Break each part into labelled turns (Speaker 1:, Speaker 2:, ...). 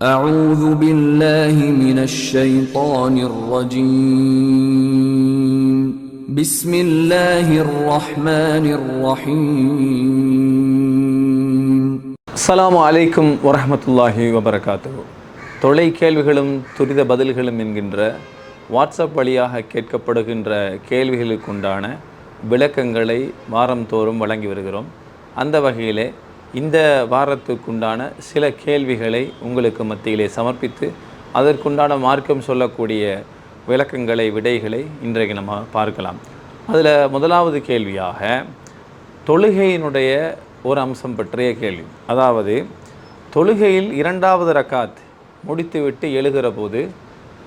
Speaker 1: أعوذ بالله من الشيطان الرجيم بسم الله الرحمن الرحيم
Speaker 2: السلام عليكم ورحمة الله وبركاته. தொலை கேள்விகளும் துரித பதில்களும் என்கின்ற வாட்ஸ்அப் வழியாக கேட்கப்படுகின்ற கேள்விகளுக்குண்டான விளக்கங்களை வாரந்தோறும் வழங்கி வருகிறோம். அந்த வகையிலே இந்த வாரத்துக்குண்டான சில கேள்விகளை உங்களுக்கு மத்தியிலே சமர்ப்பித்து அதற்குண்டான மார்க்கம் சொல்லக்கூடிய விளக்கங்களை விடைகளை இன்றைக்கு நம்ம பார்க்கலாம். அதில் முதலாவது கேள்வியாக தொழுகையினுடைய ஒரு அம்சம் பற்றிய கேள்வி. அதாவது தொழுகையில் இரண்டாவது ரக்காத் முடித்துவிட்டு எழுகிற போது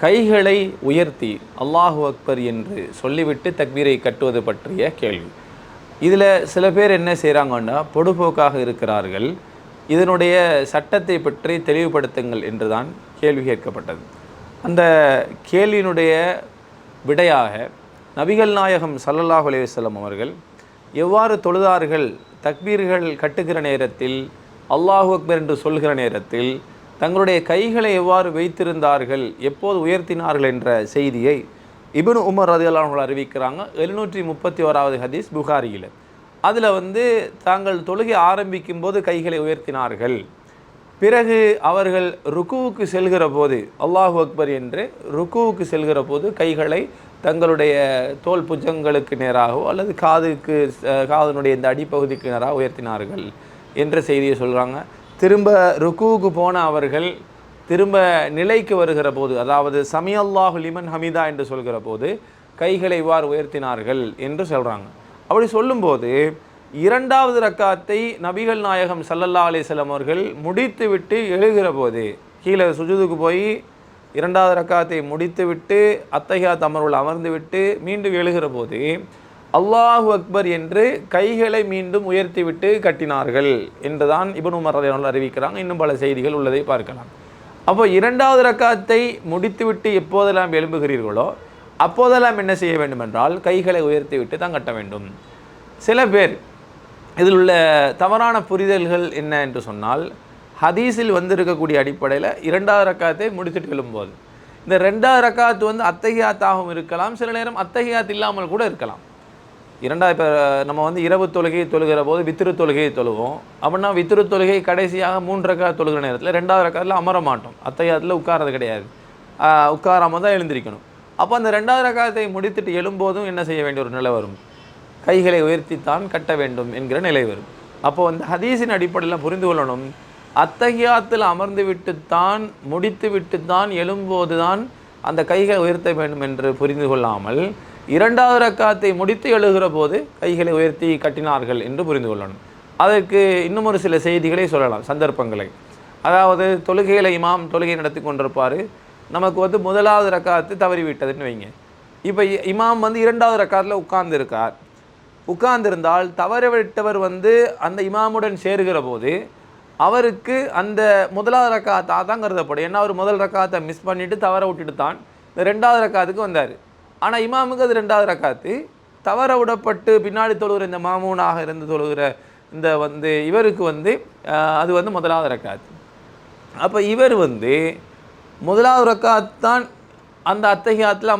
Speaker 2: கைகளை உயர்த்தி அல்லாஹு அக்பர் என்று சொல்லிவிட்டு தக்பீரை கட்டுவது பற்றிய கேள்வி. இதில் சில பேர் என்ன செய்கிறாங்கன்னா பொடுபோக்காக இருக்கிறார்கள். இதனுடைய சட்டத்தை பற்றி தெளிவுபடுத்துங்கள் என்று தான் கேள்வி கேட்கப்பட்டது. அந்த கேள்வியினுடைய விடையாக நபிகள் நாயகம் ஸல்லல்லாஹு அலைஹி வஸல்லம் அவர்கள் எவ்வாறு தொழுதார்கள், தக்பீர்கள் கட்டுகிற நேரத்தில், அல்லாஹு அக்பர் என்று சொல்கிற நேரத்தில் தங்களுடைய கைகளை எவ்வாறு வைத்திருந்தார்கள், எப்போது உயர்த்தினார்கள் என்ற செய்தியை இப்னு உமர் ரலியல்லாஹு அன்ஹு அறிவிக்கிறாங்க. 731வது ஹதீஸ் புகாரியில். அதில் தாங்கள் தொழுகை ஆரம்பிக்கும் போது கைகளை உயர்த்தினார்கள். பிறகு அவர்கள் ருக்குவுக்கு செல்கிற போது அல்லாஹு அக்பர் என்று ருக்குவுக்கு செல்கிற போது கைகளை தங்களுடைய தோல் புஜங்களுக்கு நேராகவோ அல்லது காதனுடைய இந்த அடிப்பகுதிக்கு நேராக உயர்த்தினார்கள் என்ற செய்தியை சொல்கிறாங்க. திரும்ப ருக்குவுக்கு போன அவர்கள் திரும்ப நிலைக்கு வருகிற போது, அதாவது சமி அல்லாஹு லிமன் ஹமீதா என்று சொல்கிற போது கைகளை இவ்வாறு உயர்த்தினார்கள் என்று சொல்கிறாங்க. அப்படி சொல்லும்போது இரண்டாவது ரக்காத்தை நபிகள் நாயகம் ஸல்லல்லாஹு அலைஹி வஸல்லம் அவர்கள் முடித்துவிட்டு எழுகிற போது, கீழே சுஜூதுக்கு போய் இரண்டாவது ரக்காத்தை முடித்துவிட்டு அத்தஹியாத் அமர்வில் அமர்ந்துவிட்டு மீண்டும் எழுகிற போது அல்லாஹு அக்பர் என்று கைகளை மீண்டும் உயர்த்திவிட்டு கட்டினார்கள் என்றுதான் இப்னு உமர் ரலியல்லாஹு அன்ஹு அறிவிக்கிறாங்க. இன்னும் பல செய்திகள் உள்ளதை பார்க்கலாம். அப்போ இரண்டாவது ரக்காத்தை முடித்துவிட்டு எப்போதெல்லாம் எழும்புகிறீர்களோ அப்போதெல்லாம் என்ன செய்ய வேண்டும் என்றால் கைகளை உயர்த்திவிட்டு தான் கட்ட வேண்டும். சில பேர் இதில் உள்ள தவறான புரிதல்கள் என்ன என்று சொன்னால், ஹதீஸில் வந்திருக்கக்கூடிய அடிப்படையில் இரண்டாவது ரக்காத்தை முடித்துட்டு எழும்போது இந்த ரெண்டாவது ரக்காத்து அத்தஹியாத்தாகவும் இருக்கலாம், சில நேரம் அத்தஹியாத் இல்லாமல் கூட இருக்கலாம். இப்போ நம்ம இரவு தொழுகையை தொழுகிற போது வித்ரு தொழுகையை தொழுவோம். அப்படின்னா வித்ரு தொழுகை கடைசியாக 3 ரக்காத் தொழுகிற நேரத்தில் ரெண்டாவது ரக்காத்தில் அமர மாட்டோம், அத்தஹியாத்தில் உட்காரது கிடையாது, உட்காராமல் தான் எழுந்திருக்கணும். அப்போ அந்த ரெண்டாவது ரக்காத்தை முடித்துட்டு எழும்போதும் என்ன செய்ய வேண்டிய ஒரு நிலை வரும், கைகளை உயர்த்தித்தான் கட்ட வேண்டும் என்கிற நிலை வரும். அப்போ ஹதீஸின் அடிப்படையில் புரிந்து கொள்ளணும், அத்தஹியாத்தில் அமர்ந்து விட்டுத்தான் முடித்து விட்டுத்தான் எழும்போது தான் அந்த கைகளை உயர்த்த வேண்டும் என்று புரிந்து கொள்ளாமல் இரண்டாவது ரக்காத்தை முடித்து எழுகிற போது கைகளை உயர்த்தி கட்டினார்கள் என்று புரிந்து கொள்ளணும். அதற்கு இன்னும் ஒரு சில செய்திகளை சொல்லலாம், சந்தர்ப்பங்களை. அதாவது தொழுகையில் இமாம் தொழுகை நடத்தி கொண்டிருப்பார், நமக்கு முதலாவது ரக்காத்து தவறிவிட்டதுன்னு வைங்க. இப்போ இமாம் இரண்டாவது ரக்காத்தில் உட்கார்ந்திருந்தால் தவறவிட்டவர் அந்த இமாமுடன் சேருகிற போது அவருக்கு அந்த முதலாவது ரக்காத்தாக தான் கருதப்படும். ஏன்னா அவர் முதல் ரக்காத்தை மிஸ் பண்ணிவிட்டு தவற விட்டுட்டு தான் இந்த ரெண்டாவது ரக்காத்துக்கு வந்தார். ஆனால் இமாமுக்கு அது ரெண்டாவது ரக்காத்து, தவற விடப்பட்டு பின்னாடி தொழுகிற இந்த மாமூனாக இருந்து தொழுகிற இந்த இவருக்கு அது முதலாவது ரக்காத்து. அப்போ இவர் முதலாவது ரக்காத் தான் அந்த அத்தஹியாத்தில்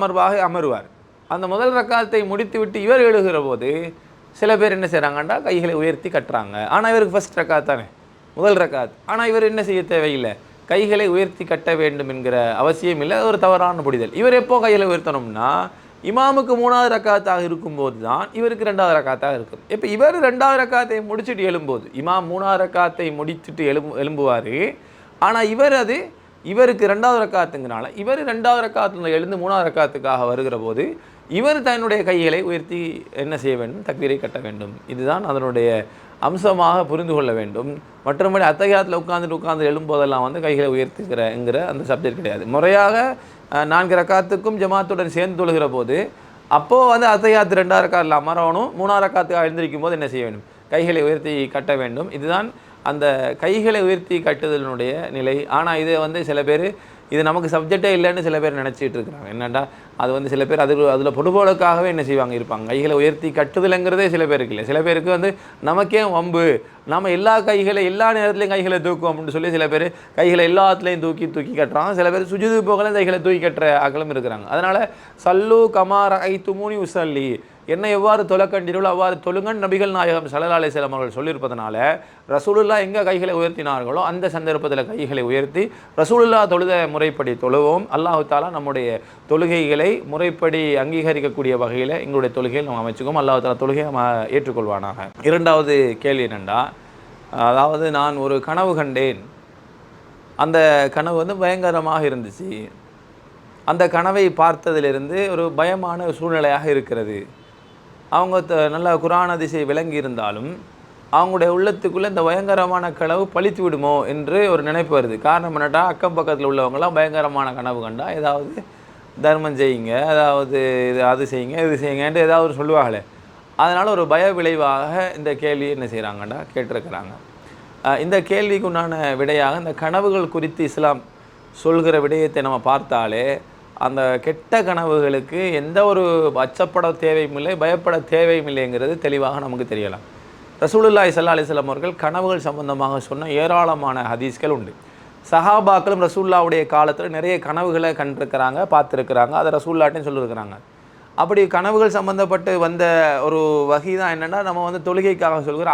Speaker 2: அமருவார். அந்த முதல் ரக்காத்தை முடித்து விட்டு இவர் எழுகிற போது சில பேர் என்ன செய்கிறாங்கண்டா கைகளை உயர்த்தி கட்டுறாங்க. ஆனால் இவருக்கு ஃபஸ்ட் ரக்காத் தானே, முதல் ரக்காத். ஆனால் இவர் என்ன செய்ய தேவையில்லை, கைகளை உயர்த்தி கட்ட வேண்டும் என்கிற அவசியம் இல்லை. ஒரு தவறான புரிதல். இவர் எப்போ கைகளை உயர்த்தணும்னா இமாமுக்கு 3வது ரக்காத்தாக இருக்கும்போது தான் இவருக்கு 2வது ரக்காத்தாக இருக்கும். இப்போ இவர் 2வது ரக்காத்தை முடிச்சுட்டு எழும்போது, இமாம் 3வது ரக்காத்தை முடிச்சுட்டு எழும்புவார். ஆனால் இவருக்கு 2வது ரக்காத்துங்கிறனால இவர் 2வது ரக்காத்தில் எழுந்து 3வது ரக்காத்துக்காக வருகிற போது இவர் தன்னுடைய கைகளை உயர்த்தி என்ன செய்ய வேண்டும், தக்பீரை கட்ட வேண்டும். இதுதான் அதனுடைய அம்சமாக புரிந்து கொள்ள வேண்டும். மற்றபடி அத்தஹியாத்தில் உட்கார்ந்து எழும்போதெல்லாம் கைகளை உயர்த்துகிறங்கிற அந்த சப்ஜெக்ட் கிடையாது. முறையாக 4 ரக்காத்துக்கும் ஜமாத்துடன் சேர்ந்து தொழுகிற போது அப்போது அத்தஹியாத் 2வது ரக்காத்தில் அமரணும், 3வது ரக்காத்துக்காக எழுந்திருக்கும் போது என்ன செய்ய வேண்டும், கைகளை உயர்த்தி கட்ட வேண்டும். இதுதான் அந்த கைகளை உயர்த்தி கட்டுதலினுடைய நிலை. ஆனால் இதை வந்து சில பேர் இது நமக்கு சப்ஜெக்டே இல்லைன்னு சில பேர் நினச்சிட்டு இருக்கிறாங்க. என்னென்னா அது வந்து சில பேர் அதில் பொடுபோலுக்காகவே என்ன செய்வாங்க இருப்பாங்க. கைகளை உயர்த்தி கட்டுதலுங்கிறதே சில பேருக்கு இல்லை. சில பேருக்கு வந்து நமக்கே வம்பு, நம்ம எல்லா நேரத்துலையும் கைகளை தூக்கும் அப்படின்னு சொல்லி சில பேர் கைகளை எல்லாத்துலேயும் தூக்கி கட்டுறாங்க. சில பேர் சுஜுது போகல கைகளை தூக்கி கட்டுற ஆக்களும் இருக்கிறாங்க. அதனால் சல்லு கமார் ஐத்துமூனி உசல்லி, என்ன எவ்வாறு தொலைக்கண்டீர்களோ அவ்வாறு தொழுங்கன் நபிகள் நாயகம் ஸல்லல்லாஹு அலைஹி வஸல்லம் அவர்கள் சொல்லியிருப்பதனால ரசூலுல்லாஹ் எங்கே கைகளை உயர்த்தினார்களோ அந்த சந்தர்ப்பத்தில் கைகளை உயர்த்தி ரசூலுல்லாஹ் தொழுத முறைப்படி தொழுவோம். அல்லாஹு தாலா நம்முடைய தொழுகைகளை முறைப்படி அங்கீகரிக்கக்கூடிய வகையில் எங்களுடைய தொழுகையை நம்ம அமைச்சுக்கோம். அல்லாஹு தாலா தொழுகையை நம்ம ஏற்றுக்கொள்வானாக. இரண்டாவது கேள்வி என்னென்னா, அதாவது நான் ஒரு கனவு கண்டேன். அந்த கனவு வந்து பயங்கரமாக இருந்துச்சு. அந்த கனவை பார்த்ததிலிருந்து ஒரு பயமான சூழ்நிலையாக இருக்கிறது. அவங்க நல்ல குர்ஆன் ஹதீஸை விளங்கி இருந்தாலும் அவங்களுடைய உள்ளத்துக்குள்ளே இந்த பயங்கரமான கனவு பழித்து விடுமோ என்று ஒரு நினைப்பு வருது. காரணம் என்னட்டா, அக்கம் பக்கத்தில் உள்ளவங்களாம் பயங்கரமான கனவு கண்டா ஏதாவது தர்மம் செய்யுங்க, அதாவது அது செய்யுங்க இது செய்யுங்கன்ட்டு ஏதாவது சொல்லுவாங்களே, அதனால் ஒரு பய விளைவாக இந்த கேள்வி என்ன செய்கிறாங்கண்டா கேட்டிருக்கிறாங்க. இந்த கேள்விக்கு உண்டான விடையாக இந்த கனவுகள் குறித்து இஸ்லாம் சொல்கிற விடயத்தை நம்ம பார்த்தாலே அந்த கெட்ட கனவுகளுக்கு எந்த ஒரு அச்சப்பட தேவையும் இல்லை, பயப்பட தேவையும் இல்லைங்கிறது தெளிவாக நமக்கு தெரியலாம். ரசூலுல்லாஹி ஸல்லல்லாஹு அலைஹி வஸல்லம் அவர்கள் கனவுகள் சம்பந்தமாக சொன்ன ஏராளமான ஹதீஸ்கள் உண்டு. சஹாபாக்களும் ரசூலுல்லாஹ்வுடைய காலத்தில் நிறைய கனவுகளை கண்டிருக்கிறாங்க, பார்த்துருக்கிறாங்க, அதை ரசூலுல்லாஹ்ட்டையும் சொல்லியிருக்கிறாங்க. அப்படி கனவுகள் சம்பந்தப்பட்டு வந்த ஒரு வகை தான் என்னென்னா, நம்ம வந்து தொழுகைக்காக சொல்கிற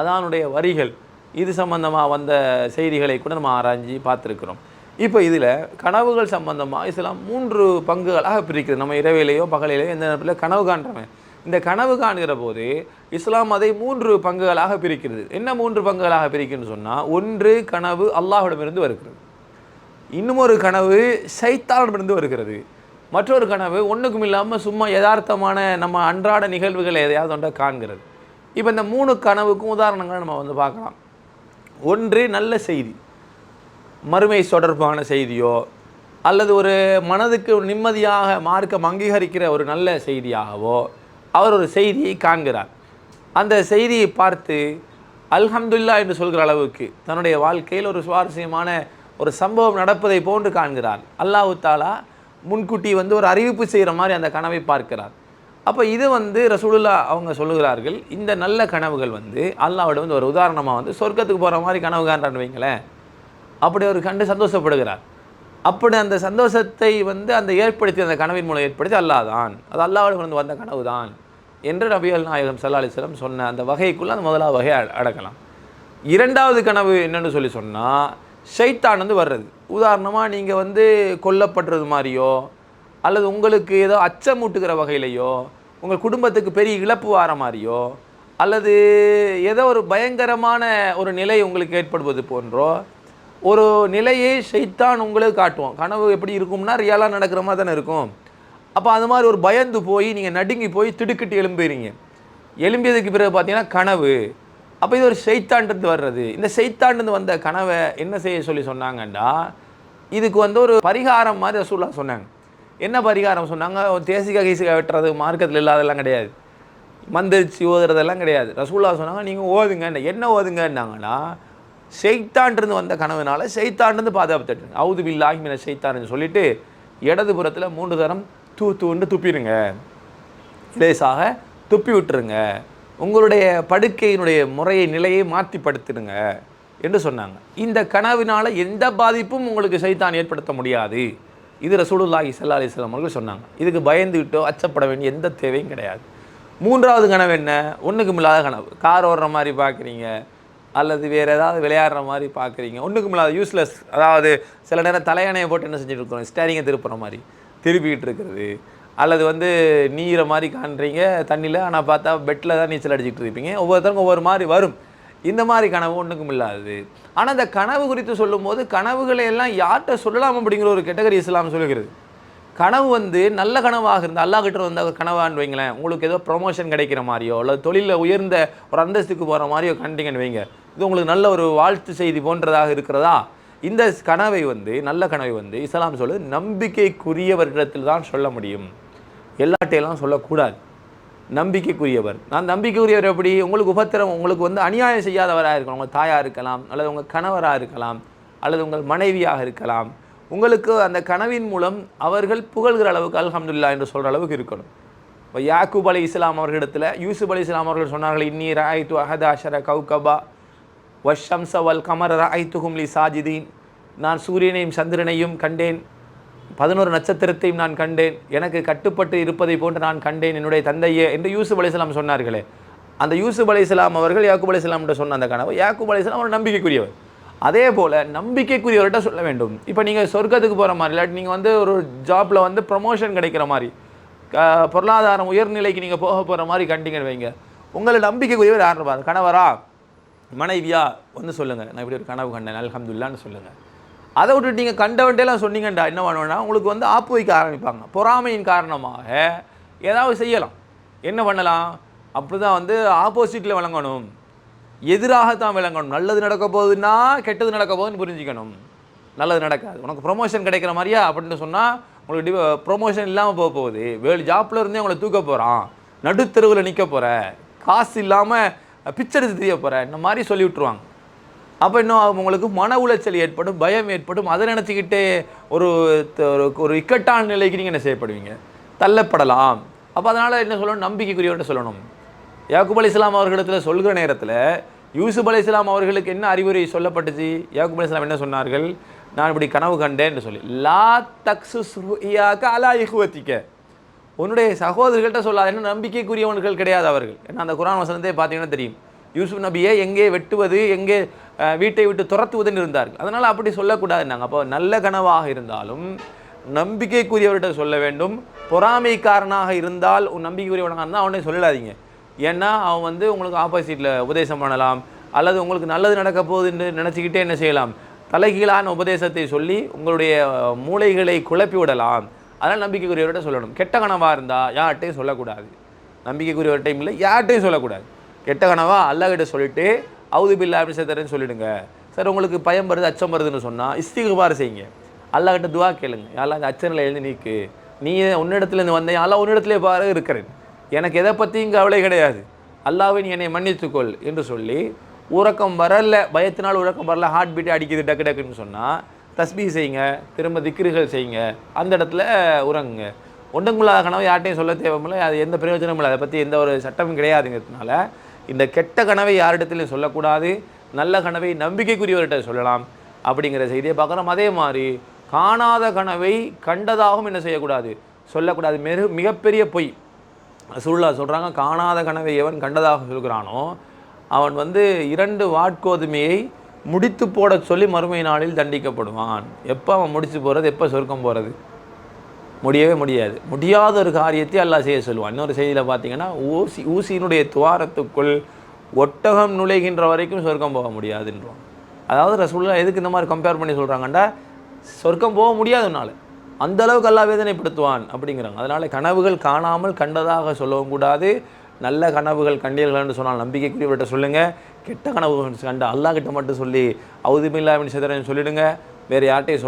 Speaker 2: அதானுடைய வரிகள், இது சம்பந்தமாக வந்த செய்திகளை கூட நம்ம ஆராய்ச்சி பார்த்துருக்கிறோம். இப்போ இதில் கனவுகள் சம்பந்தமாக இஸ்லாம் 3 பங்குகளாக பிரிக்கிறது. நம்ம இரவிலேயோ பகலிலேயோ எந்த நேரத்தில் கனவு காண்றோமே, இந்த கனவு காணுகிற போது இஸ்லாம் அதை 3 பங்குகளாக பிரிக்கிறது. என்ன 3 பங்குகளாக பிரிக்குன்னு சொன்னால், ஒன்று கனவு அல்லாஹ்விடமிருந்து வருகிறது, இன்னுமொரு கனவு ஷைத்தானிடமிருந்து வருகிறது, மற்றொரு கனவு ஒன்றுக்கும் இல்லாமல் சும்மா யதார்த்தமான நம்ம அன்றாட நிகழ்வுகளை எதையாவது ஒன்றை காண்கிறது. இப்போ இந்த 3 கனவுக்கும் உதாரணங்களை நம்ம வந்து பார்க்கலாம். ஒன்று நல்ல செய்தி, மறுமை தொடர்பான செய்தியோ அல்லது ஒரு மனதுக்கு நிம்மதியாக மார்க்கம் அங்கீகரிக்கிற ஒரு நல்ல செய்தியாகவோ அவர் ஒரு செய்தியை காண்கிறார். அந்த செய்தியை பார்த்து அல்ஹம்துலில்லாஹ் என்று சொல்கிற அளவுக்கு தன்னுடைய வாழ்க்கையில் ஒரு சுவாரஸ்யமான ஒரு சம்பவம் நடப்பதை போன்று காண்கிறார். அல்லாஹ் தஆலா முன்கூட்டி வந்து ஒரு அறிவிப்பு செய்கிற மாதிரி அந்த கனவை பார்க்கிறார். அப்போ இது வந்து ரசூலுல்லாஹ் அவங்க சொல்லுகிறார்கள், இந்த நல்ல கனவுகள் வந்து அல்லாஹ்வோட வந்து ஒரு உதாரணமாக வந்து சொர்க்கத்துக்கு போகிற மாதிரி கனவு காண்றான்னு வைங்களேன், அப்படி அவர் கண்டு சந்தோஷப்படுகிறார். அப்படி அந்த சந்தோஷத்தை வந்து அந்த ஏற்படுத்தி அந்த கனவின் மூலம் ஏற்படுத்தி அல்லாஹ் தான், அது அல்லாஹ்வோடு வந்து வந்த கனவு தான் என்று நபிகள் நாயகம் ஸல்லல்லாஹு அலைஹி வஸல்லம் சொன்ன அந்த வகைக்குள்ளே அந்த முதலாவது வகையை அடக்கலாம். இரண்டாவது கனவு என்னென்னு சொன்னால், ஷைத்தான் வந்து வர்றது. உதாரணமாக நீங்கள் வந்து கொல்லப்படுறது மாதிரியோ அல்லது உங்களுக்கு ஏதோ அச்சமூட்டுகிற வகையிலையோ, உங்கள் குடும்பத்துக்கு பெரிய இழப்பு வார மாதிரியோ அல்லது ஏதோ ஒரு பயங்கரமான ஒரு நிலை உங்களுக்கு ஏற்படுவது போன்றோ ஒரு நிலையை ஷைத்தான் உங்களுக்கு காட்டுவோம். கனவு எப்படி இருக்கும்னா ரியலாக நடக்கிற மாதிரி தானே இருக்கும். அப்போ அது மாதிரி ஒரு பயந்து போய் நீங்கள் நடுங்கி போய் திடுக்கிட்டு எழும்புறீங்க. எழும்பியதுக்கு பிறகு பார்த்தீங்கன்னா கனவு. அப்போ இது ஒரு ஷைத்தான்றது வர்றது. இந்த ஷைத்தான்றது வந்த கனவை என்ன செய்ய சொல்லி சொன்னாங்கண்டா, இதுக்கு வந்து ஒரு பரிகாரம் மாதிரி ரசூலுல்லாஹ் சொன்னாங்க. என்ன பரிகாரம் சொன்னாங்க? தேசிகா கீசிகா வெட்டுறது மார்க்கத்தில் இல்லாதெல்லாம் கிடையாது, மந்திரிச்சு ஓதுறதெல்லாம் கிடையாது. ரசூலுல்லாஹ் சொன்னாங்க நீங்கள் ஓதுங்க. என்ன ஓதுங்கன்னாங்கன்னா, ஷைத்தான்றது வந்த கனவுனால ஷைத்தான்றது பாதுகாப்பு தட்டுங்க, அவுது பில்லாஹி மினஷ் ஷைத்தான்னு சொல்லிட்டு இடது புறத்தில் 3 தரம் தூண்டு துப்பிடுங்க, லேசாக துப்பி விட்டுருங்க, உங்களுடைய படுக்கையினுடைய முறையை நிலையை மாற்றி படுத்துடுங்க என்று சொன்னாங்க. இந்த கனவினால் எந்த பாதிப்பும் உங்களுக்கு ஷைத்தான் ஏற்படுத்த முடியாது. இது ரசூலுல்லாஹி ஸல்லல்லாஹு அலைஹி வஸல்லம் அவர்கள் சொன்னாங்க. இதுக்கு பயந்துவிட்டோ அச்சப்பட வேண்டிய எந்த தேவையும் கிடையாது. மூன்றாவது கனவு என்ன? ஒன்றுக்கும் இல்லாத கனவு. கார் ஓடுற மாதிரி பார்க்குறீங்க அல்லது வேறு ஏதாவது விளையாடுற மாதிரி பார்க்குறீங்க, ஒன்றுக்கும் இல்லாத யூஸ்லெஸ். அதாவது சில நேரம் தலையணையை போட்டு என்ன செஞ்சுட்டு இருக்கோம், ஸ்டேரிங்கை திருப்புற மாதிரி திருப்பிக்கிட்டு இருக்கிறது, அல்லது வந்து நீரை மாதிரி காண்றீங்க தண்ணியில், ஆனால் பார்த்தா பெட்டில் தான் நீச்சல் அடிச்சுட்டு இருப்பீங்க. ஒவ்வொருத்தருக்கும் ஒவ்வொரு மாதிரி வரும். இந்த மாதிரி கனவு ஒன்றுக்கும் இல்லாது. ஆனால் அந்த கனவு குறித்து சொல்லும்போது கனவுகளை எல்லாம் யார்கிட்ட சொல்லலாம் அப்படிங்கிற ஒரு கேட்டகரி இஸ்லாம் சொல்லுகிறது. கனவு வந்து நல்ல கனவாக இருந்தால், அல்லாஹ் கிட்ட வந்த கனவான்னு வைங்களேன், உங்களுக்கு ஏதோ ப்ரொமோஷன் கிடைக்கிற மாதிரியோ அல்லது தொழிலில் உயர்ந்த ஒரு அந்தஸ்துக்கு போகிற மாதிரியோ கண்டிங்கன்னு வைங்க, இது உங்களுக்கு நல்ல ஒரு வாழ்த்து செய்தி போன்றதாக இருக்கிறதா? இந்த கனவை வந்து நல்ல கனவை வந்து இஸ்லாம் சொல்லுது நம்பிக்கைக்குரியவரிடத்தில் தான் சொல்ல முடியும், எல்லாட்டையெல்லாம் சொல்லக்கூடாது. நம்பிக்கைக்குரியவர். நான் நம்பிக்கைக்குரியவர் எப்படி? உங்களுக்கு உபத்திரம், உங்களுக்கு வந்து அநியாயம் செய்யாதவராக இருக்கணும். உங்கள் தாயாக இருக்கலாம், அல்லது உங்கள் கணவராக இருக்கலாம், அல்லது உங்கள் மனைவியாக இருக்கலாம். உங்களுக்கு அந்த கனவின் மூலம் அவர்கள் புகழ்கிற அளவுக்கு அல்ஹம்துலில்லாஹ் என்று சொல்கிற அளவுக்கு இருக்கணும். இப்போ யாக்கூப் அலைஹிஸ்ஸலாம் அவர்களிடத்தில் யூசுப் அலைஹிஸ்ஸலாம் அவர்கள் சொன்னார்கள், இன்னி ரஅய்து அஹத அஷர கௌகபா வஷம்ஸ வல் கமர ரஅய்துஹும் லி சாஜிதீன். நான் சூரியனையும் சந்திரனையும் கண்டேன், 11 நட்சத்திரத்தையும் நான் கண்டேன், எனக்கு கட்டுப்பட்டு இருப்பதை போன்று நான் கண்டேன் என்னுடைய தந்தையே என்று யூசுப் அலைஹிஸ்ஸலாம் சொன்னார்களே. அந்த யூசுப் அலைஹிஸ்ஸலாம் அவர்கள் யாக்கூப் அலைஹிஸ்ஸலாம் சொன்ன அந்த கனவு, யாக்கூப் அலைஹிஸ்ஸலாம் ஒரு நம்பிக்கைக்குரியவர். அதே போல் நம்பிக்கைக்குரியவர்கிட்ட சொல்ல வேண்டும். இப்போ நீங்கள் சொர்க்கத்துக்கு போகிற மாதிரி, இல்லாட்டி நீங்கள் வந்து ஒரு ஜாப்பில் வந்து ப்ரொமோஷன் கிடைக்கிற மாதிரி, பொருளாதாரம் உயர்நிலைக்கு நீங்கள் போக போகிற மாதிரி கண்டிங்கன்னு வைங்க. உங்களை நம்பிக்கைக்குரியவர் யார் இருப்பார்? கணவரா மனைவியா வந்து சொல்லுங்கள், நான் இப்படி ஒரு கனவு கண்டேன் அல்ஹம்துலில்லாஹ்னு சொல்லுங்கள். அதை விட்டுட்டு நீங்கள் கண்டவன்ட்டெல்லாம் சொன்னீங்கண்டா என்ன பண்ணுவேன்னா உங்களுக்கு வந்து ஆப்பு வைக்க ஆரம்பிப்பாங்க. பொறாமையின் காரணமாக ஏதாவது செய்யலாம். என்ன பண்ணலாம்? அப்படி தான் வந்து ஆப்போசிட்டில் விளங்கணும், எதிராகத்தான் விளங்கணும். நல்லது நடக்க போகுதுன்னா கெட்டது நடக்க போகுதுன்னு புரிஞ்சிக்கணும். நல்லது நடக்காது, உனக்கு ப்ரொமோஷன் கிடைக்கிற மாதிரியா அப்படின்னு சொன்னால் உங்களுக்கு ப்ரொமோஷன் இல்லாமல் போக போகுது. ஜாப்பில் இருந்தே உங்களை தூக்க போகிறான், நடுத்தெருவில் நிற்க போகிற, காசு இல்லாமல் பிச்செடுத்து தெரிய போகிற, இந்த மாதிரி சொல்லி விட்டுருவாங்க. அப்போ இன்னும் உங்களுக்கு மன உளைச்சல் ஏற்படும், பயம் ஏற்படும். அதை நினச்சிக்கிட்டே ஒரு ஒரு இக்கட்டான நிலைக்கு நீங்கள் என்ன செய்யப்படுவீங்க, தள்ளப்படலாம். அப்போ அதனால் என்ன சொல்லணும்? நம்பிக்கைக்குரியவர்கிட்ட சொல்லணும். யாக்கூப் அலைஹிஸ்ஸலாம் அவர்களிடத்தில் சொல்கிற நேரத்தில் யூசுப் அலைஹிஸ்ஸலாம் அவர்களுக்கு என்ன அறிவுரை சொல்லப்பட்டுச்சு? யாக்கூப் அலைஹிஸ்ஸலாம் என்ன சொன்னார்கள்? நான் இப்படி கனவு கண்டேன் என்று சொல்லி, லா தக்ஸுஸ் ருய்யாக அலா இஹ்வதிக, உன்னுடைய சகோதரர்கள்ட்ட சொல்லாத. என்ன நம்பிக்கைக்குரியவர்கள் கிடையாது அவர்கள். ஏன்னா அந்த குர்ஆன் வசனத்தை பார்த்தீங்கன்னா தெரியும், யூசுப் நபியை எங்கே வெட்டுவது, எங்கே வீட்டை விட்டு துரத்துவதுன்னு இருந்தார்கள். அதனால் அப்படி சொல்லக்கூடாதுன்னாங்க. அப்போ நல்ல கனவாக இருந்தாலும் நம்பிக்கைக்குரியவர்கிட்ட சொல்ல வேண்டும். பொறாமைக்காரனாக இருந்தால் நம்பிக்கைக்குரியவனாக இருந்தால் அவனை சொல்லாதீங்க. ஏன்னா அவன் வந்து உங்களுக்கு ஆப்போசிட்டில் உபதேசம் பண்ணலாம், அல்லது உங்களுக்கு நல்லது நடக்க போகுதுன்னு நினச்சிக்கிட்டே என்ன செய்யலாம், தலைகீழான உபதேசத்தை சொல்லி உங்களுடைய மூளைகளை குழப்பி விடலாம். அதனால் நம்பிக்கைக்குரியவர்கிட்ட சொல்லணும். கெட்ட கனவாக இருந்தால் யார்கிட்டையும் சொல்லக்கூடாது. நம்பிக்கைக்குரியவர்கிட்டையும் இல்லை, யார்கிட்டையும் சொல்லக்கூடாது. கெட்ட கனவா அல்லாஹ்கிட்ட சொல்லிட்டு அவுது பில்லாஹி மினஷ் ஷைத்தானிர் சொல்லிடுங்க. சார் உங்களுக்கு பயம் வருது, அச்சம் வருதுன்னு சொன்னால் இஸ்திக்பார் செய்யுங்க, அல்லாஹ்கிட்ட துவா கேளுங்க. யாரெல்லாம் அந்த அச்சனில் எழுந்து நீக்கு, நீ உன்னிடத்துலேருந்து வந்தேன், அல்லாஹ் உன்னிடத்துலேயே பாரு இருக்கிறேன், எனக்கு எதை பற்றியும் கவலை கிடையாது, அல்லாஹ்வே நீ என்னை மன்னித்துக்கொள் என்று சொல்லி, உறக்கம் வரல, பயத்தினால் உறக்கம் வரல, ஹார்ட் பீட்டே அடிக்குது டக்கு டக்குன்னு சொன்னால் தஸ்பீஹ் செய்யுங்க, திரும்ப திக்ருகள் செய்யுங்க, அந்த இடத்துல உறங்குங்க. ஒன்றுங்குள்ளாத கனவு யார்ட்டையும் சொல்ல தேவையில்லை, அது எந்த பிரயோஜனமும் இல்லை, அதை பற்றி எந்த ஒரு சட்டமும் கிடையாதுங்கிறதுனால இந்த கெட்ட கனவை யாரிடத்துலையும் சொல்லக்கூடாது. நல்ல கனவை நம்பிக்கைக்குரியவர்கிட்ட சொல்லலாம் அப்படிங்கிற செய்தியை பார்க்குறோம். அதே மாதிரி காணாத கனவை கண்டதாகவும் என்ன செய்யக்கூடாது, சொல்லக்கூடாது. மிகப்பெரிய பொய். ரசூலுல்லாஹ் சொல்கிறாங்க, காணாத கனவை எவன் கண்டதாக சொல்கிறானோ அவன் வந்து 2 வாட்கோதுமையை முடித்து போட சொல்லி மறுமை நாளில் தண்டிக்கப்படுவான். எப்போ அவன் முடிச்சு போகிறது, எப்போ சொர்க்கம் போகிறது? முடியவே முடியாது. முடியாத ஒரு காரியத்தை அல்லாஹ் செய்ய சொல்லுவான். இன்னொரு செய்தியில் பார்த்தீங்கன்னா, ஊசியினுடைய துவாரத்துக்குள் ஒட்டகம் நுழைகின்ற வரைக்கும் சொர்க்கம் போக முடியாதுன்றோம். அதாவது ரசூலுல்லாஹ் எதுக்கு இந்த மாதிரி கம்பேர் பண்ணி சொல்கிறாங்கண்டா, சொர்க்கம் போக முடியாதுனால அந்த அளவுக்கு அல்லாஹ் வேதனைப்படுத்துவான் அப்படிங்கிறாங்க. அதனால் கனவுகள் காணாமல் கண்டதாக சொல்லவும் கூடாது. நல்ல கனவுகள் கண்டீர்கள்னு சொன்னால் நம்பிக்கைக்குரியவர்கிட்ட சொல்லுங்கள். கெட்ட கனவுகள் கண்ட அல்லாஹ்கிட்ட மட்டும் சொல்லி அவுது பில்லாஹி மினஷ் ஷைத்தானிர் சொல்லிவிடுங்க. வேறு யார்ட்டையும்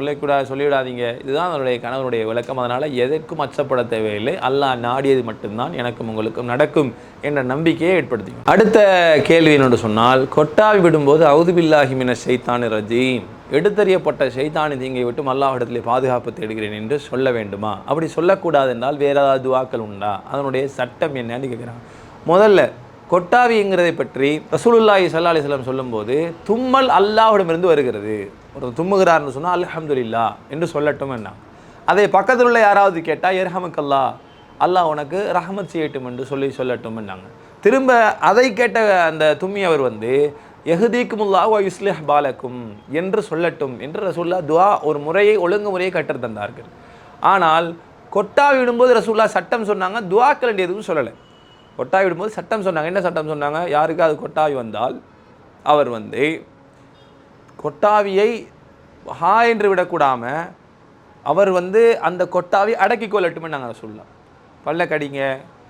Speaker 2: சொல்லிவிடாதீங்க. இதுதான் அவருடைய கணவனுடைய விளக்கம். அதனால் எதற்கும் அச்சப்பட தேவையில்லை. அல்லாஹ் நாடியது மட்டும்தான் எனக்கும் உங்களுக்கும் நடக்கும் என்ற நம்பிக்கையை ஏற்படுத்தி. அடுத்த கேள்வி என்னென்று சொன்னால், கொட்டாவி விடும்போது அவுது பில்லாஹி மினஷ் ஷைத்தானிர் ரஜீம், எடுத்தறியப்பட்ட ஷைத்தானி தீங்கை விட்டு அல்லாஹ்விடத்திலே பாதுகாப்பு தேடுகிறேன் என்று சொல்ல வேண்டுமா? அப்படி சொல்லக்கூடாது என்றால் வேறு ஏதாவது துவாக்கள் உண்டா? அதனுடைய சட்டம் என்னன்னு கேட்குறாங்க. முதல்ல கொட்டாவிங்கிறதை பற்றி ரசூலுல்லாஹி ஸல்லல்லாஹு அலைஹி வஸல்லம் சொல்லும்போது, தும்மல் அல்லாஹ்விடமிருந்து வருகிறது. ஒரு தும்முகிறார்னு சொன்னால் அல்ஹம்துலில்லாஹ் என்று சொல்லட்டும் என்ன. அதை பக்கத்தில் உள்ள யாராவது கேட்டால் யர்ஹமுக்கல்லா, அல்லாஹ் உனக்கு ரஹமத் செய்யட்டும் என்று சொல்லட்டும் என்னாங்க. திரும்ப அதை கேட்ட அந்த தும்மியவர் வந்து யஹ்தீக்குமுல்லாஹு வ யுஸ்லிஹ் பாலக்கும் என்று சொல்லட்டும் என்று ரசூலுல்லாஹ் துஆ ஒரு முறையை, ஒழுங்குமுறையை கற்றுத் தந்தார்கள். ஆனால் கொட்டாவி விடும்போது ரசூலுல்லாஹ் சட்டம் சொன்னாங்க, துஆக்கள் எதுவும் சொல்லலை. கொட்டாவி விடும்போது சட்டம் சொன்னாங்க. என்ன சட்டம் சொன்னாங்க? யாருக்கு அது கொட்டாவி வந்தால் அவர் வந்து கொட்டாவியை ஹா என்று விடக்கூடாமல் அவர் வந்து அந்த கொட்டாவி அடக்கி கொள்ளட்டுமே நாங்கள் சொல்லலாம். பல்ல கடிங்க,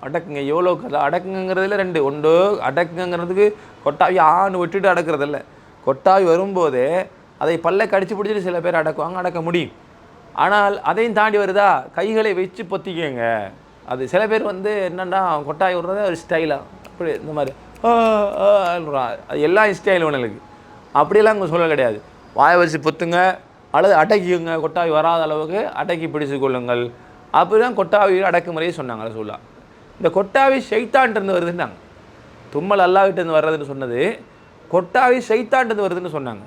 Speaker 2: அடக்குங்க, எவ்வளோ அடக்குங்கிறதுல 2 ஒன்று. அடக்குங்கிறதுக்கு கொட்டாவி ஆன்னு விட்டுட்டு அடக்கிறதில்ல. கொட்டாவி வரும்போதே அதை பல்ல கடிச்சு பிடிச்சிட்டு சில பேர் அடக்குவாங்க, அடக்க முடியும். ஆனால் அதையும் தாண்டி வருதா, கைகளை வச்சு பொத்திக்கங்க, அது சில பேர் வந்து என்னென்னா கொட்டாய் விடுறதே ஒரு ஸ்டைலாக அப்படி இந்த மாதிரி அது எல்லா ஸ்டைல் ஒன்றுக்கு அப்படியெல்லாம் அங்கே சொல்ல கிடையாது. வாயை வச்சு பொத்துங்க அல்லது அடக்கிங்க, கொட்டாவி வராத அளவுக்கு அடக்கி பிடிச்சு கொள்ளுங்கள். அப்படி தான் கொட்டாவி அடக்குமுறையை சொன்னாங்க ரசூலா. இந்த கொட்டாவி ஷைத்தான்ட்டு வருதுன்னாங்க. தும்மல் அல்லாஹ்கிட்டேருந்து வர்றதுன்னு சொன்னது கொட்டாவி ஷைத்தான்ட்டு வருதுன்னு சொன்னாங்க.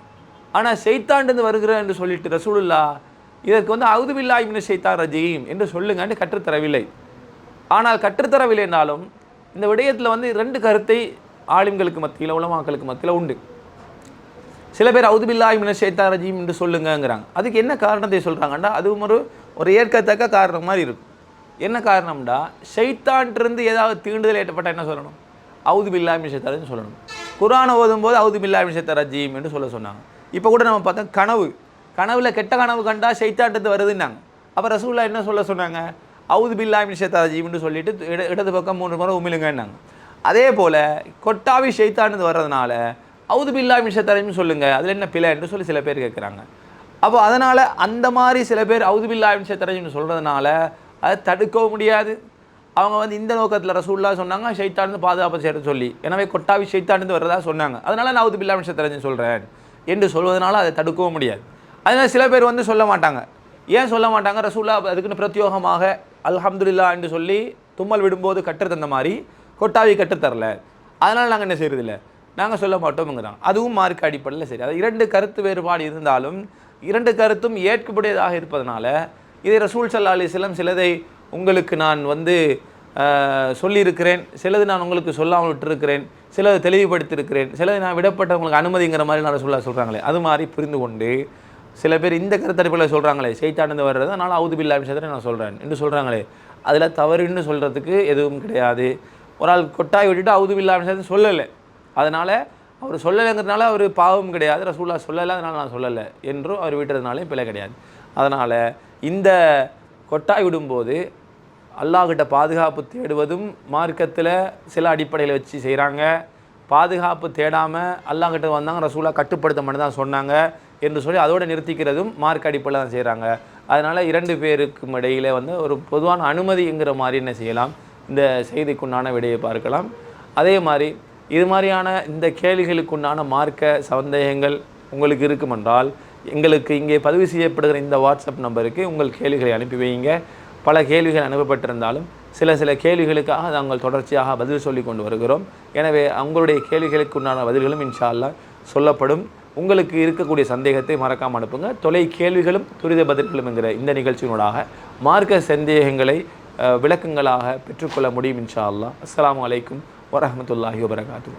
Speaker 2: ஆனால் ஷைத்தான்ட்டு வருகிற என்று சொல்லிட்டு ரசூலுல்லாஹ் இதற்கு வந்து அவுது பில்லாஹி மினஷ் ஷைத்தானிர் ரஜீம் என்று சொல்லுங்கன்னு கற்றுத்தரவில்லை. ஆனால் கற்றுத்தரவில்லைனாலும் இந்த விடயத்தில் வந்து 2 கருத்தை ஆலிம்களுக்கு மத்தியில் உலமாக்களுக்கு மத்தியில் உண்டு. சில பேர் அவுது பில்லாஹி மினஷ் ஷைத்தானிர் ரஜீம் என்று சொல்லுங்கங்கிறாங்க. அதுக்கு என்ன காரணத்தை சொல்கிறாங்கன்னா அதுவும் ஒரு ஏற்கத்தக்க காரணம் மாதிரி இருக்கும். என்ன காரணம்டா, ஷைத்தான்ட்டிருந்து ஏதாவது தீண்டுதல் ஏற்பட்டால் என்ன சொல்லணும்? அவுது பில்லாஹி மினஷ் ஷைத்தானிர் ரஜீம் சொல்லணும். குர்ஆனை ஓதும்போது அவுது பில்லாஹி மினஷ் ஷைத்தானிர் ரஜீம் என்று சொல்ல சொன்னாங்க. இப்போ கூட நம்ம பார்த்தா கனவுல கெட்ட கனவு கண்டா ஷைத்தான்ட்டு வருதுன்னாங்க. அப்போ ரசூலுல்லாஹ் என்ன சொல்ல சொன்னாங்க? அவுது பில்லாஹி மினஷ் ஷைத்தானிர் ரஜீம்னு சொல்லிட்டு இடது பக்கம் 3 முறை உமிழுங்கன்னாங்க. அதே போல் கொட்டாவி ஷைத்தான்ட்டு வர்றதுனால அவுது பில்லாஹி மினஷ் ஷைத்தானிர் ரஜீம் சொல்லுங்கள், அதில் என்ன பிழை என்று சொல்லி சில பேர் கேட்குறாங்க. அப்போ அதனால் அந்த மாதிரி சில பேர் அவுது பில்லாஹி மினஷ் ஷைத்தானிர் ரஜீம்னு சொல்கிறதுனால அதை தடுக்கவும் முடியாது. அவங்க வந்து இந்த நோக்கத்தில் ரசூலுல்லாஹ் சொன்னாங்க ஷைத்தான்ட்டு பாதுகாப்பு செய்யறது சொல்லி, எனவே கொட்டாவி ஷைத்தான்ட்டு வர்றதா சொன்னாங்க, அதனால் நான் அவுது பில்லாஹி மினஷ் ஷைத்தானிர் ரஜீம் சொல்கிறேன் என்று சொல்வதனால அதை தடுக்கவும் முடியாது. அதனால் சில பேர் வந்து சொல்ல மாட்டாங்க. ஏன் சொல்ல மாட்டாங்க? ரசூலுல்லாஹ் அதுக்குன்னு பிரத்யோகமாக அல்ஹம்துலில்லாஹ் என்று சொல்லி தும்மல் விடும்போது கற்றுத்தந்த மாதிரி கொட்டாவி கற்றுத்தரல, அதனால் நாங்கள் என்ன செய்யறதில்லை, நாங்கள் சொல்ல மாட்டோம்ங்கிறாங்க. அதுவும் மார்க்க அடிப்படையில் சரி. அது 2 கருத்து வேறுபாடு இருந்தாலும் 2 கருத்தும் ஏற்கக்கூடியதாக இருப்பதனால இதை ரசூல் ஸல்லல்லாஹு அலைஹி வஸல்லம் சிலதை உங்களுக்கு நான் வந்து சொல்லியிருக்கிறேன், சிலது நான் உங்களுக்கு சொல்லாமல் விட்டுருக்கிறேன், சிலது தெளிவுபடுத்தியிருக்கிறேன், சிலது நான் விடப்பட்டவங்களுக்கு அனுமதிங்கிற மாதிரி நான் ரசூலுல்லாஹ் சொல்கிறாங்களே, அது மாதிரி புரிந்து கொண்டு சில பேர் இந்த கருத்தடிப்பில் சொல்கிறாங்களே ஷைத்தான்ட்டு வர்றது, அதனால் அவுது பில்லாஹி மினஷ் ஷைத்தானிர் நான் சொல்கிறேன் என்று சொல்கிறாங்களே, அதில் தவறுன்னு சொல்கிறதுக்கு எதுவும் கிடையாது. ஒரு ஆள் கொட்டாய் விட்டுட்டு அவுது பில்லாஹி மினஷ் ஷைத்தானிர் சொல்லலை, அதனால் அவர் சொல்லலைங்கிறதுனால அவர் பாவம் கிடையாது, ரசூலுல்லாஹ் சொல்லலை அதனால் நான் சொல்லலை என்றும் அவர் விட்டுறதுனாலே பிழை கிடையாது. அதனால் இந்த கொட்டாய் விடும்போது அல்லாஹ்கிட்ட பாதுகாப்பு தேடுவதும் மார்க்கத்தில் சில அடிப்படையில் வச்சு செய்கிறாங்க. பாதுகாப்பு தேடாமல் அல்லாஹ்கிட்ட வந்தாங்க ரசூலுல்லாஹ் கட்டுப்படுத்த மட்டும் தான் சொன்னாங்க என்று சொல்லி அதோடு நிறுத்திக்கிறதும் மார்க்க அடிப்படையில் தான் செய்கிறாங்க. அதனால் 2 பேருக்கும் இடையில் வந்து ஒரு பொதுவான அனுமதிங்கிற மாதிரி என்ன செய்யலாம், இந்த செய்திக்குண்டான விடையை பார்க்கலாம். அதே மாதிரி இது மாதிரியான இந்த கேள்விகளுக்குண்டான மார்க்க சந்தேகங்கள் உங்களுக்கு இருக்குமென்றால் எங்களுக்கு இங்கே பதிவு செய்யப்படுகிற இந்த வாட்ஸ்அப் நம்பருக்கு உங்கள் கேள்விகளை அனுப்பி வைங்க. பல கேள்விகள் அனுப்பப்பட்டிருந்தாலும் சில கேள்விகளுக்காக நாங்கள் தொடர்ச்சியாக பதில் சொல்லி கொண்டு வருகிறோம். எனவே உங்களுடைய கேள்விகளுக்கு உண்டான பதில்களும் இன்ஷா அல்லாஹ் சொல்லப்படும். உங்களுக்கு இருக்கக்கூடிய சந்தேகத்தை மறக்காமல் அனுப்புங்க. தொலை கேள்விகளும் துரித பதில்களும் என்கிற இந்த நிகழ்ச்சியினூடாக மார்க்க சந்தேகங்களை விளக்கங்களாக பெற்றுக்கொள்ள முடியும் இன்ஷா அல்லாஹ். அஸ்ஸலாமு அலைக்கும் வரஹ்மத்துல்லாஹி வபரகாத்துஹு.